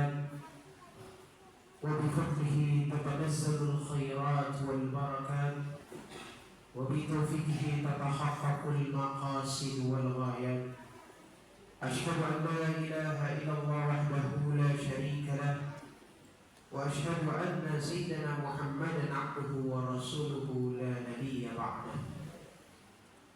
شعبان وبفضله تتنزل الخيرات والبركات وبتوفيقه تتحقق المقاصد والغايات. أشهد أن لا إله إلا الله وحده لا شريك له وأشهد أن سيدنا محمدا عبده ورسوله لا نبي بعده.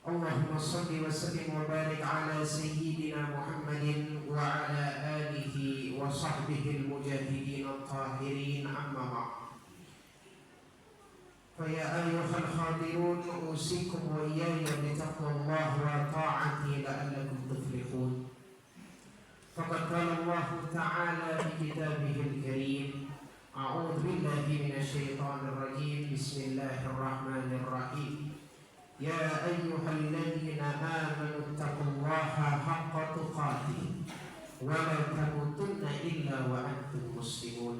اللهم صل وسلم وبارك على سيدنا محمد وعلى آله وصحبه المجاهدين الطاهرين، أما بعد. فيا أيها الحاضرون أوصيكم وإياي بتقوى الله وطاعته لعلكم تفلحون. فقد قال الله تعالى في كتابه الكريم: أعوذ بالله من الشيطان الرجيم، بسم الله الرحمن الرحيم. يا أيها الذين آمنوا اتقوا الله حق تقاته ولا تموتن إلا وأنتم مسلمون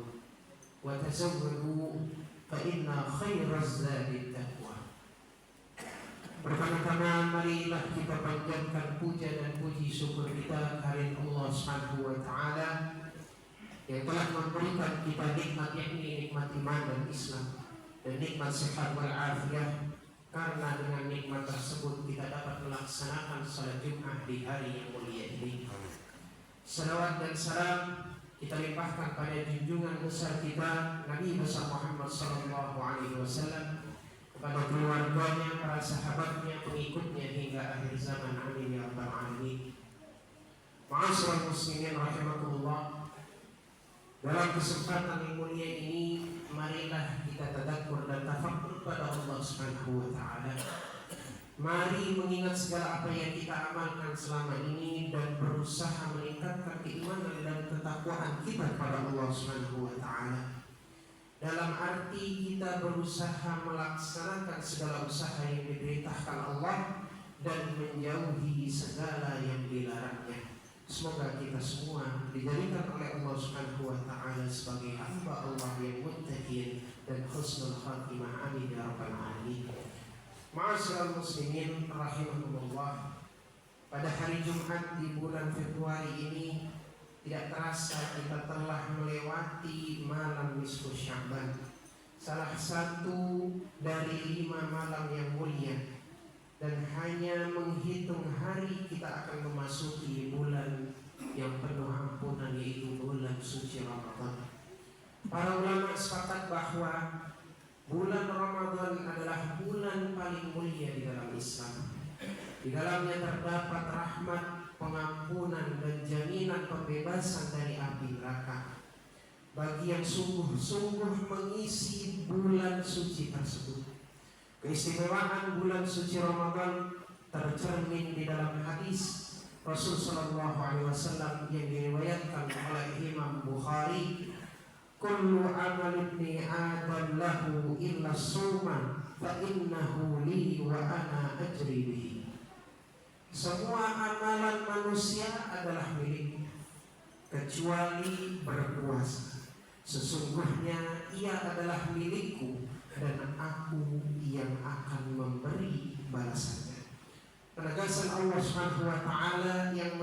وتزودوا فإن خير الزاد التقوى. Pertama-tama marilah kita panjatkan puja dan puji syukur kita kehadirat Allah Subhanahu wa taala yang telah memberikan kita nikmat, yakni nikmat iman dan Islam dan nikmat sehat wal afiah. Karena dengan nikmat tersebut kita dapat melaksanakan salat Jumat di hari yang mulia ini. Salawat dan salam kita limpahkan pada junjungan besar kita Nabi besar Muhammad sallallahu alaihi wasallam, kepada keluarganya, para sahabatnya, pengikutnya hingga akhir zaman. Amin ya rabbal alamin. Ma'asyiral muslimin rahimakumullah. Dalam kesempatan yang mulia ini, marilah kita tadabur dan tafakkur pada Allah Subhanahu wa taala. Mari mengingat segala apa yang kita amalkan selama ini dan berusaha meningkatkan keimanan dan ketakwaan kita kepada Allah Subhanahu wa taala. Dalam arti kita berusaha melaksanakan segala usaha yang diperintahkan Allah dan menjauhi segala yang dilarangnya. Semoga kita semua dijadikan oleh Allah Subhanahu wa taala sebagai hamba Allah yang muttaqin dan husnul khatimah. Amin ya rabbal alamin. Ma'asyiral muslimin rahimakumullah. Pada hari Jumat di bulan Februari ini, tidak terasa kita telah melewati malam nisfu Sya'ban, salah satu dari 5 malam yang mulia. Dan hanya menghitung hari kita akan memasuki bulan yang penuh ampunan, yaitu bulan suci Ramadan. Para ulama sepakat bahwa bulan Ramadan adalah bulan paling mulia di dalam Islam. Di dalamnya terdapat rahmat, pengampunan, dan jaminan pembebasan dari api neraka bagi yang sungguh-sungguh mengisi bulan suci tersebut. Keistimewaan bulan suci Ramadan tercermin di dalam hadis Rasul sallallahu alaihi wasallam yang diriwayatkan oleh Imam Bukhari: "Kullu amal ibni Adam lahu illa as-sawma fa innahu li wa ana ajri bihi." Semua amalan manusia adalah miliknya kecuali berpuasa. Sesungguhnya ia adalah milikku dan aku yang akan memberi balasannya. Penegasan Allah Subhanahu wa taala yang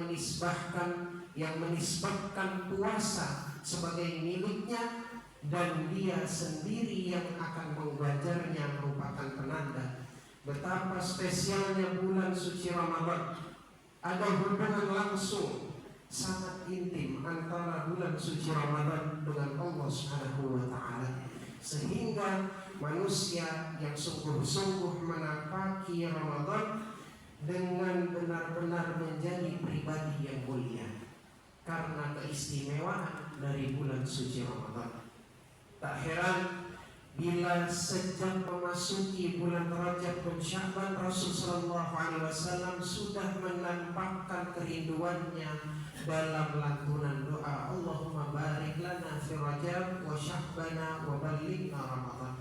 menisbahkan puasa sebagai miliknya dan dia sendiri yang akan menggajarnya merupakan penanda betapa spesialnya bulan suci Ramadan. Ada hubungan langsung sangat intim antara bulan suci Ramadan dengan Allah Subhanahu wa taala, sehingga manusia yang sungguh-sungguh menapaki Ramadan dengan benar-benar menjadi pribadi yang mulia karena keistimewaan dari bulan suci Ramadan. Tak heran bila sejak memasuki bulan Rajab dan Sya'ban, Rasul sallallahu alaihi wasallam sudah menampakkan kerinduannya dalam lantunan doa, Allahumma barik lana fi Rajab wa Sya'bana wa ballighna Ramadan.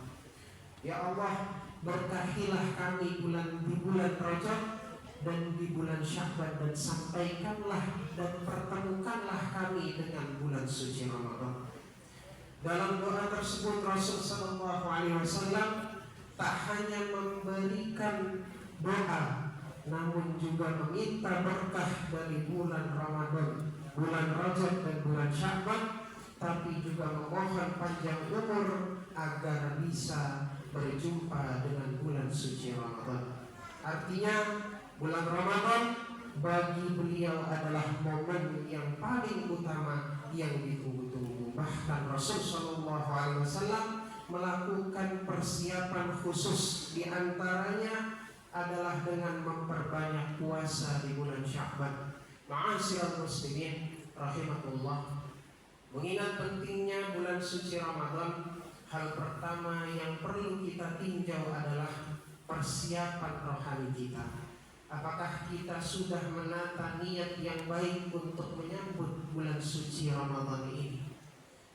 Ya Allah, berkahilah kami di bulan Rajab dan di bulan Sya'ban, dan sampaikanlah dan pertemukanlah kami dengan bulan suci Ramadan. Dalam doa tersebut Rasul sallallahu alaihi wasallam tak hanya memberikan doa, namun juga meminta berkah dari bulan Ramadan, bulan Rajab dan bulan Sya'ban, tapi juga memohon panjang umur agar bisa berjumpa dengan bulan suci Ramadan. Artinya bulan Ramadan bagi beliau adalah momen yang paling utama yang ditunggu-tunggu. Bahkan Rasul Shallallahu Alaihi Wasallam melakukan persiapan khusus, di antaranya adalah dengan memperbanyak puasa di bulan Sya'ban. Ma'asyiral muslimin rahimakumullah, mengingat pentingnya bulan suci Ramadan, hal pertama yang perlu kita tinjau adalah persiapan rohani kita. Apakah kita sudah menata niat yang baik untuk menyambut bulan suci Ramadan ini?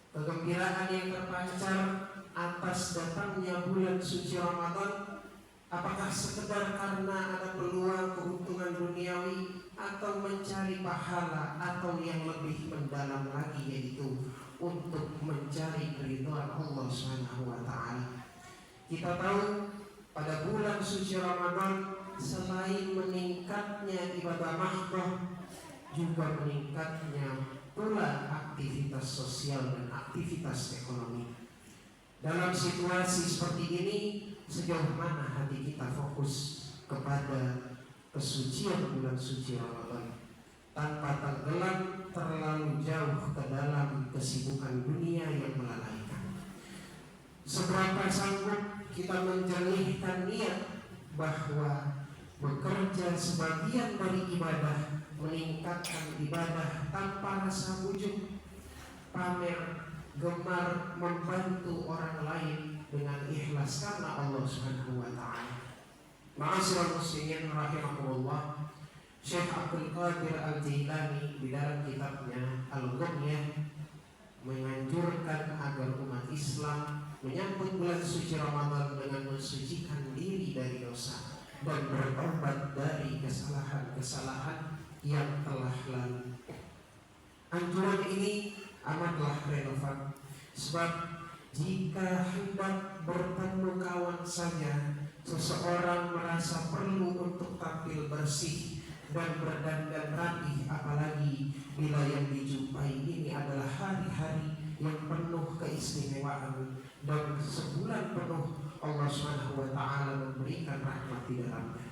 Kegembiraan yang terpancar atas datangnya bulan suci Ramadan, apakah sekedar karena ada peluang keuntungan duniawi, atau mencari pahala, atau yang lebih mendalam lagi, yaitu untuk mencari keridhaan Allah Subhanahu wa Ta'ala? Kita tahu pada bulan suci Ramadan, selain meningkatnya ibadah mahdoh, juga meningkatnya pula aktivitas sosial dan aktivitas ekonomi. Dalam situasi seperti ini, sejauh mana hati kita fokus kepada kesucian bulan suci Ramadan, tanpa tenggelam terlalu jauh ke dalam kesibukan dunia yang melalaikan? Seberapa sanggup kita menjernihkan niat bahwa bekerja sebagian dari ibadah, meningkatkan ibadah tanpa rasa ujub, pamer, gemar membantu orang lain dengan ikhlas karena Allah Subhanahu wa Ta'ala. Ma'asyiral muslimin rahimakumullah, Syekh Abdul Qadir Al-Jailani di dalam kitabnya Al-Ghunyah menganjurkan agar umat Islam menyambut bulan suci Ramadan dengan mensucikan diri dari dosa dan bertobat dari kesalahan-kesalahan yang telah lalu. Anjuran ini amatlah relevan, sebab jika hendak bertemu kawan saja, seseorang merasa perlu untuk tampil bersih dan berdandan rapi, apalagi bila yang dijumpai ini adalah hari-hari yang penuh keistimewaan dan sebulan penuh Allah Subhanahu wa Ta'ala memberikan rahmat di dalamnya.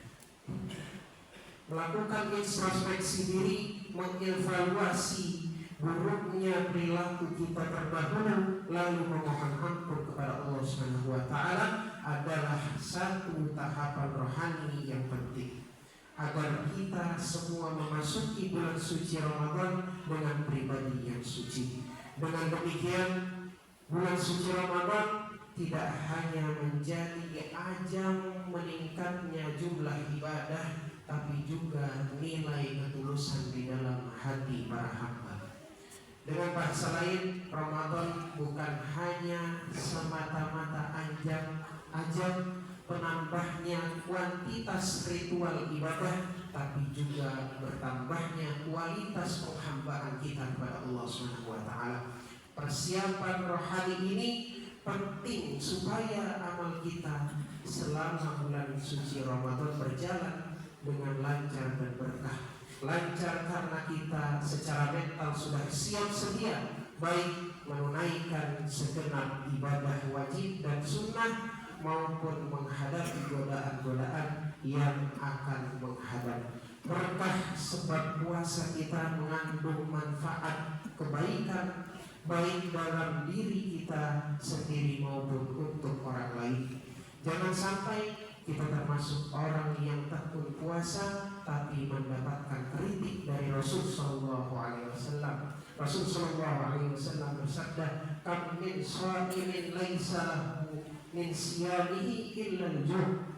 Melakukan introspeksi diri, mengevaluasi buruknya perilaku kita terdahulu, lalu memohon ampun kepada Allah Subhanahu wa Ta'ala adalah satu tahapan rohani yang penting agar kita semua memasuki bulan suci Ramadan dengan pribadi yang suci. Dengan demikian, bulan suci Ramadan tidak hanya menjadi ajang meningkatnya jumlah ibadah, tapi juga nilai ketulusan di dalam hati para hamba. Dengan bahasa lain, Ramadan bukan hanya semata-mata ajang penambahnya kuantitas ritual ibadah, tapi juga bertambahnya kualitas penghambaan kita kepada Allah Subhanahu wa Ta'ala. Persiapan rohani ini penting supaya amal kita selama bulan suci Ramadan berjalan dengan lancar dan berkah. Lancar karena kita secara mental sudah siap sedia, baik menunaikan segenap ibadah wajib dan sunnah maupun menghadapi godaan-godaan yang akan menghadap. Berkah sebab puasa kita mengandung manfaat kebaikan baik dalam diri kita sendiri maupun untuk orang lain. Jangan sampai kita termasuk orang yang tekun puasa tapi mendapatkan kritik dari Rasul Sallallahu Alaihi Wasallam. Rasul Sallallahu Alaihi Wasallam bersabda, "Kam min sha'imin laisa lahu min siyamihi illa al-juh."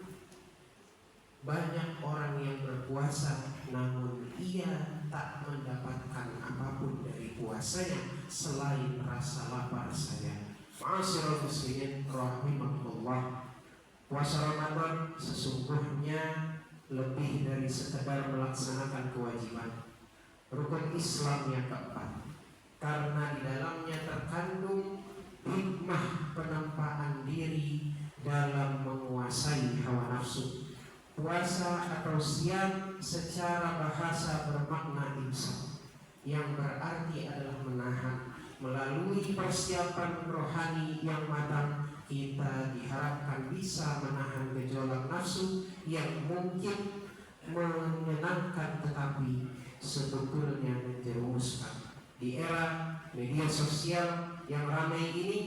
Banyak orang yang berpuasa namun ia tak mendapatkan apapun dari puasanya selain rasa lapar saja. Ma'asyiral muslimin rahimakumullah, puasa Ramadan sesungguhnya lebih dari sekedar melaksanakan kewajiban, rukun Islam yang keempat, karena di dalamnya terkandung hikmah penempaan diri dalam menguasai hawa nafsu. Puasa atau siam secara bahasa bermakna imsak, yang berarti adalah menahan, Melalui persiapan rohani yang matang, kita diharapkan bisa menahan gejolak nafsu yang mungkin menyenangkan tetapi sebetulnya menjerumuskan. Di era media sosial yang ramai ini,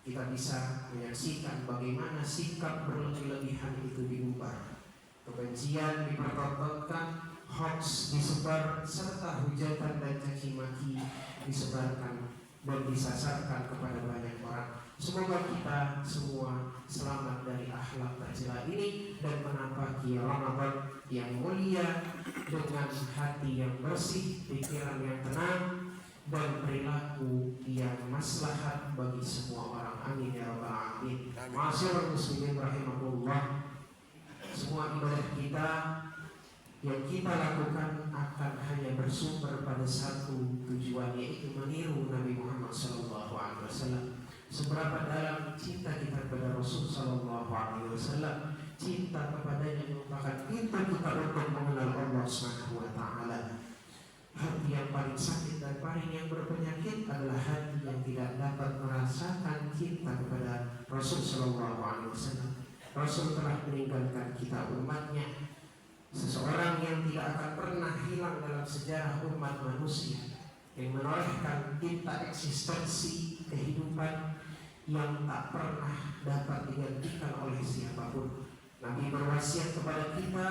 kita bisa menyaksikan bagaimana sikap berlebih-lebihan itu diubah. Kebencian dipertontonkan, hoax disebar, serta hujatan dan caci maki disebarkan dan disasarkan kepada banyak orang. Semoga kita semua selamat dari akhlak tercela ini dan menapaki Ramadan yang mulia dengan hati yang bersih, pikiran yang tenang, dan perilaku yang maslahat bagi semua orang. Amin ya rabbal alamin. Ma'asyiral muslimin rahimakumullah. Semua ibadah kita yang kita lakukan akan hanya bersumber pada satu tujuan, yaitu meniru Nabi Muhammad SAW. Seberapa dalam cinta kita kepada Rasul SAW, cinta kepadanya merupakan pintu kita untuk mengenal Allah SWT. Hati yang paling sakit dan paling yang berpenyakit adalah hati yang tidak dapat merasakan cinta kepada Rasul SAW. Rasul telah meninggalkan kita umatnya, seseorang yang tidak akan pernah hilang dalam sejarah umat manusia, yang menorehkan tinta eksistensi kehidupan yang tak pernah dapat digantikan oleh siapapun. Nabi berwasiat kepada kita.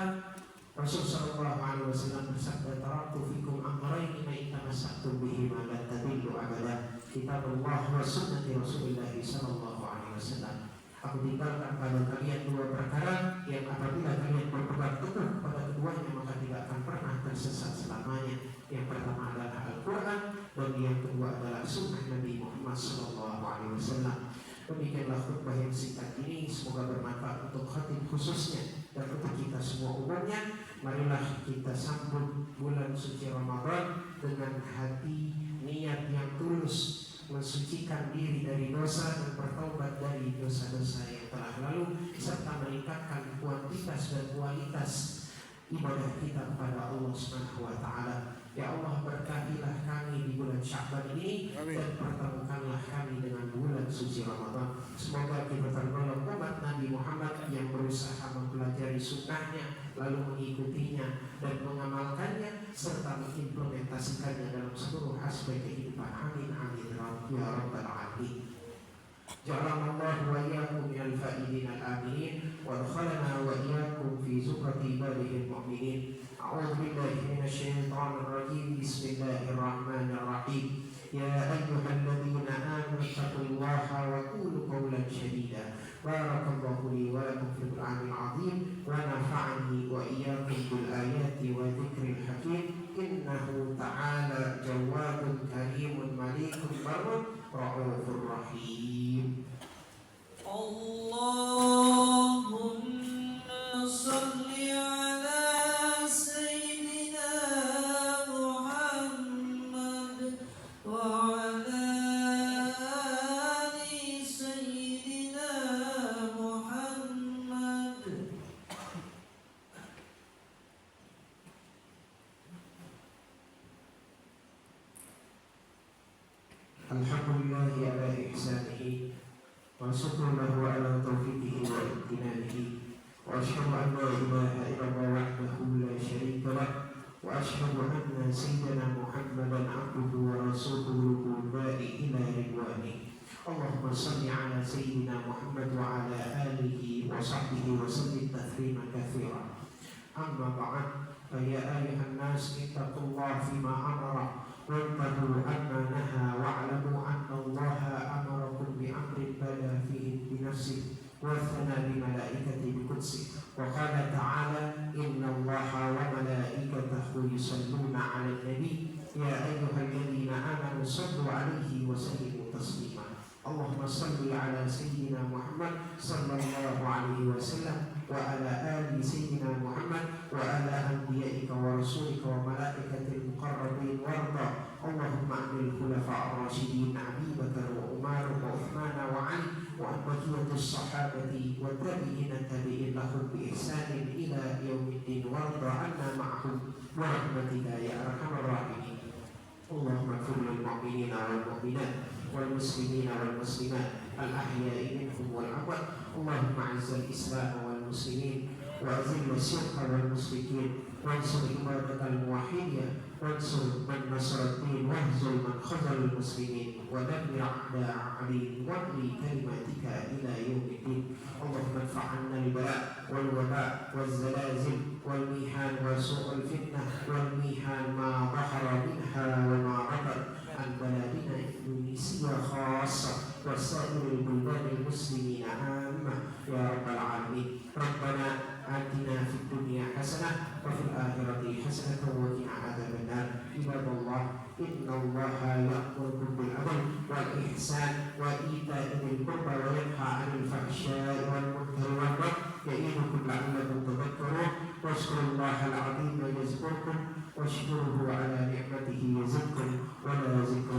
Rasul sallallahu alaihi wasallam bersabda, "Taraktu fikum amrayni ma in tamassaktum bihima lan tadillu abada, kitabullah wa sunnati Rasulillah sallallahu alaihi wasallam." Aku tinggalkan pada kalian dua perkara yang apabila kalian berpegang teguh kepada keduanya maka tidak akan pernah tersesat selamanya. Yang pertama adalah Al-Quran dan yang kedua adalah Sunnah Nabi Muhammad SAW. Demikianlah khutbah yang singkat ini, semoga bermanfaat untuk khatib khususnya dan untuk kita semua umumnya. Marilah kita sambut bulan suci Ramadan dengan hati niat yang tulus, mensucikan diri dari dosa dan bertaubat dari dosa-dosa yang telah lalu, serta meningkatkan kuantitas dan kualitas ibadah kita kepada Allah Subhanahu wa taala. Ya Allah, berkatilah kami di bulan Sya'ban ini. Amin. Dan pertemukanlah kami dengan bulan suci Ramadan. Semoga kita tergolong umat Nabi Muhammad yang berusaha mempelajari sunnahnya, lalu mengikutinya dan mengamalkannya serta mengimplementasikannya dalam seluruh aspek kehidupan. Amin amin ya rabbal alamin. Ja'alallahu wa iyyakum minal faizin al-aminin wa adkhalana wa iyyakum fi zumrati ibadihi al-mu'minin. A'udzu billahi minasy syaithanir rajim. Bismillahir rahmanir rahim. Ya ayyuhalladzina amanu taqullaha wa qulu qawlan sadida. Barakallahu li wa lakum fil Qur'anil 'azim wa nafa'ani wa iyyakum bil ayati wa dzikril hakim. Innahu ta'ala jawwadun karimun malikun barrun ra'ufur rahim. Allahumma salli ala sayyidina Muhammad wa ala ali sayyidina Muhammad. Alhamdulillahi ala ihsanihi wa syukru lahu ala taufiqihi wa imtinanihi wa asyhadu an la ilaha illallah wahdahu la syarika lah wa asyhadu anna sayyidina Muhammadan abduhu wa rasuluhu al-ba'i ila ridwani. Allahumma salli ala sayyidina Muhammad wa ala alihi wa sahbihi wa sallim taslima katsira. Amma ba'd, fa ya ayyuhan nas ittaqullaha fima amara وَانْتَهُوا عَمَّا نَهَى وَاعْلَمُوا أَنَّ اللَّهَ أَمَرَكُمْ بِأَمْرٍ بَدَأَ فِيهِ بِنَفْسِهِ وَثَنَى بِمَلَائِكَتِهِ بِقُدْسِهِ وَقَالَ تَعَالَى إِنَّ اللَّهَ وَمَلَائِكَتَهُ يُصَلُّونَ عَلَى النَّبِيِّ يَا أَيُّهَا الَّذِينَ آمَنُوا صَلُّوا عَلَيْهِ وَسَلِّمُوا تَسْلِيمًا. اللهم صل على سيدنا محمد صلى الله عليه وسلم وعلى آل سيدنا محمد وعلى أنبيائك ورسولك وملائكة المقربين وارضى اللهم عن الخلفاء الراشدين أبي بكر وعمر وعثمان وعلي وعن بقية الصحابة والتابعين التابعين لهم بإحسان إلى يوم الدين وارضى عنا معهم برحمتك يا أرحم الراحمين. اللهم اغفر للمؤمنين والمؤمنات والمسلمين والمسلمات الأحياء منهم والأموات. اللهم أعز الإسلام والمسلمين وأذل الشرك والمشركين وانصر عبادك الموحدين وانصر من نصر الدين واهزم من خذل المسلمين ودمر أعداء عليهم واغني كلماتك إلى يوم الدين. اللهم ادفع عنا البلاء والوباء والزلازل والميحان وسوء الفتنة والميحان ما ظهر منها وما بطن عن بلادنا إندونيسيا خاصة وسائر البلدان المسلمين عامة يا رب العالمين. ربنا آتنا في الدنيا حسنة وفي الآخرة حسنة وقنا عذاب النار. عباد الله إن الله يأمركم بالعدل والإحسان وإيتاء ذي القربى وينهى عن الفحشاء والمنكر والبغي يعظكم لعلكم تذكرون. واذكروا الله العظيم يذكركم واشكروه على نعمته يزدكم ولذكر